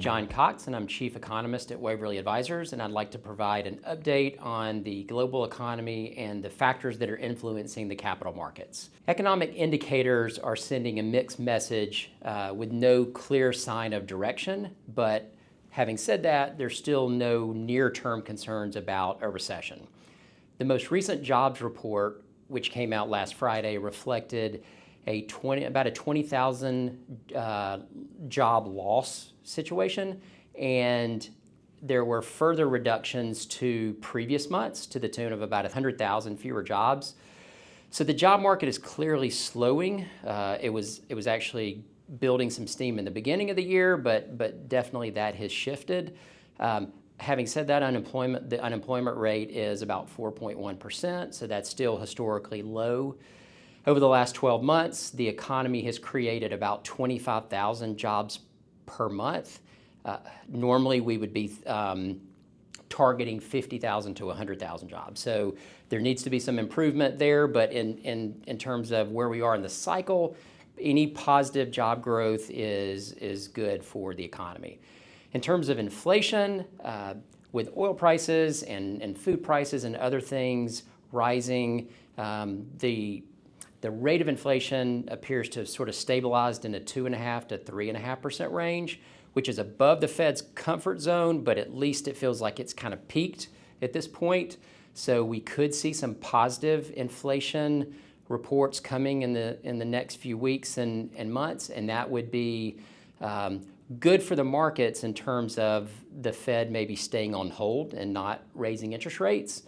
John Cox, and I'm Chief Economist at Waverly Advisors, and I'd like to provide an update on the global economy and the factors that are influencing the capital markets. Economic indicators are sending a mixed message with no clear sign of direction, but having said that, there's still no near-term concerns about a recession. The most recent jobs report, which came out last Friday, reflected about a 20,000 job loss situation, and there were further reductions to previous months to the tune of about 100,000 fewer jobs. So the job market is clearly slowing. It was actually building some steam in the beginning of the year, but definitely that has shifted. Having said that, the unemployment rate is about 4.1%, so that's still historically low. Over the last 12 months, the economy has created about 25,000 jobs per month. Normally, we would be targeting 50,000 to 100,000 jobs. So there needs to be some improvement there, but in terms of where we are in the cycle, any positive job growth is good for the economy. In terms of inflation, with oil prices and food prices and other things rising, the rate of inflation appears to have sort of stabilized in a 2.5% to 3.5% range, which is above the Fed's comfort zone, but at least it feels like it's kind of peaked at this point. So we could see some positive inflation reports coming in the next few weeks and months, and that would be good for the markets in terms of the Fed maybe staying on hold and not raising interest rates.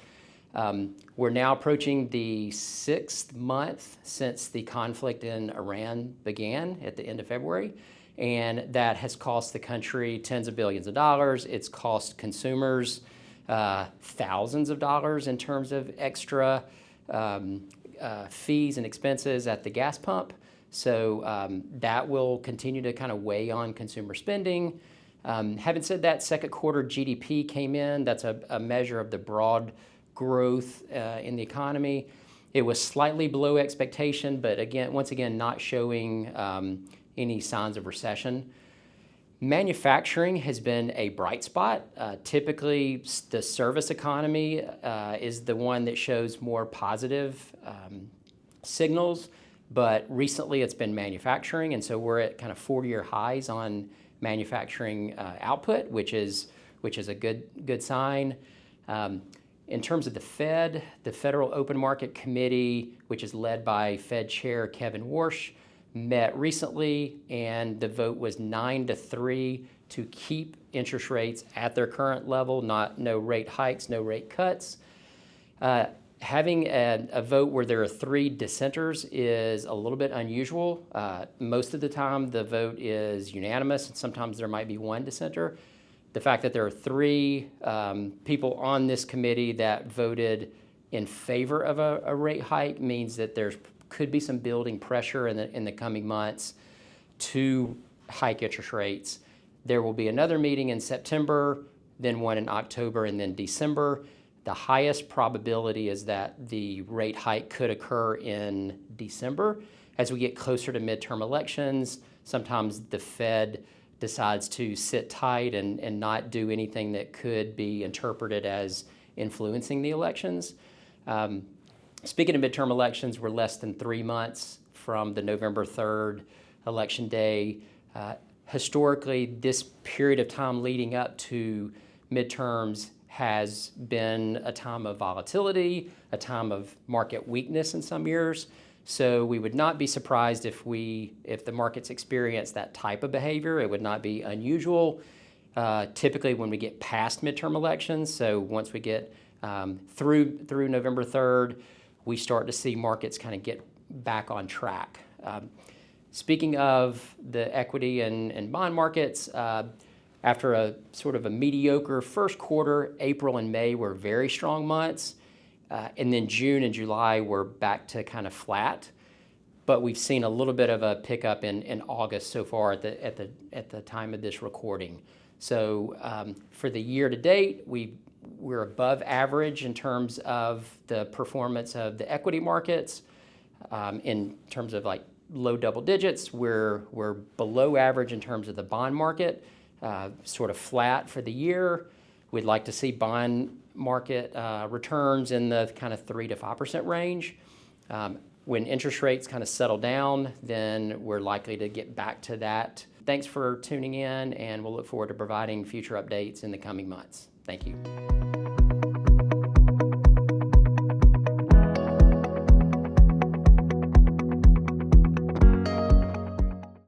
We're now approaching the 6th month since the conflict in Iran began at the end of February, and that has cost the country tens of billions of dollars. It's cost consumers thousands of dollars in terms of extra fees and expenses at the gas pump. So that will continue to kind of weigh on consumer spending. Having said that, second quarter GDP came in. That's a measure of the broad growth in the economy. It was slightly below expectation, but once again, not showing any signs of recession. Manufacturing has been a bright spot. Typically, the service economy is the one that shows more positive signals, but recently it's been manufacturing, and so we're at kind of 40-year highs on manufacturing output, which is a good sign. In terms of the Fed, the Federal Open Market Committee, which is led by Fed Chair Kevin Warsh, met recently, and the vote was 9-3 to keep interest rates at their current level, no rate hikes, no rate cuts. Having a vote where there are 3 dissenters is a little bit unusual. Most of the time, the vote is unanimous, and sometimes there might be 1 dissenter. The fact that there are 3 people on this committee that voted in favor of a rate hike means that there could be some building pressure in the coming months to hike interest rates. There will be another meeting in September, then one in October, and then December. The highest probability is that the rate hike could occur in December. As we get closer to midterm elections, sometimes the Fed decides to sit tight and not do anything that could be interpreted as influencing the elections. Speaking of midterm elections, we're less than 3 months from the November 3rd election day. Historically, this period of time leading up to midterms has been a time of volatility, a time of market weakness in some years. So we would not be surprised if the markets experience that type of behavior. It would not be unusual. Typically when we get past midterm elections, so once we get through November 3rd, we start to see markets kind of get back on track. Speaking of the equity and bond markets, after a sort of a mediocre first quarter, April and May were very strong months. And then June and July were back to kind of flat, but we've seen a little bit of a pickup in August so far at the time of this recording. So for the year to date, we're above average in terms of the performance of the equity markets. In terms of like low double digits, we're below average in terms of the bond market. sort of flat for the year. We'd like to see bond market returns in the kind of 3 to 5% range. When interest rates kind of settle down, then we're likely to get back to that. Thanks for tuning in, and we'll look forward to providing future updates in the coming months. Thank you.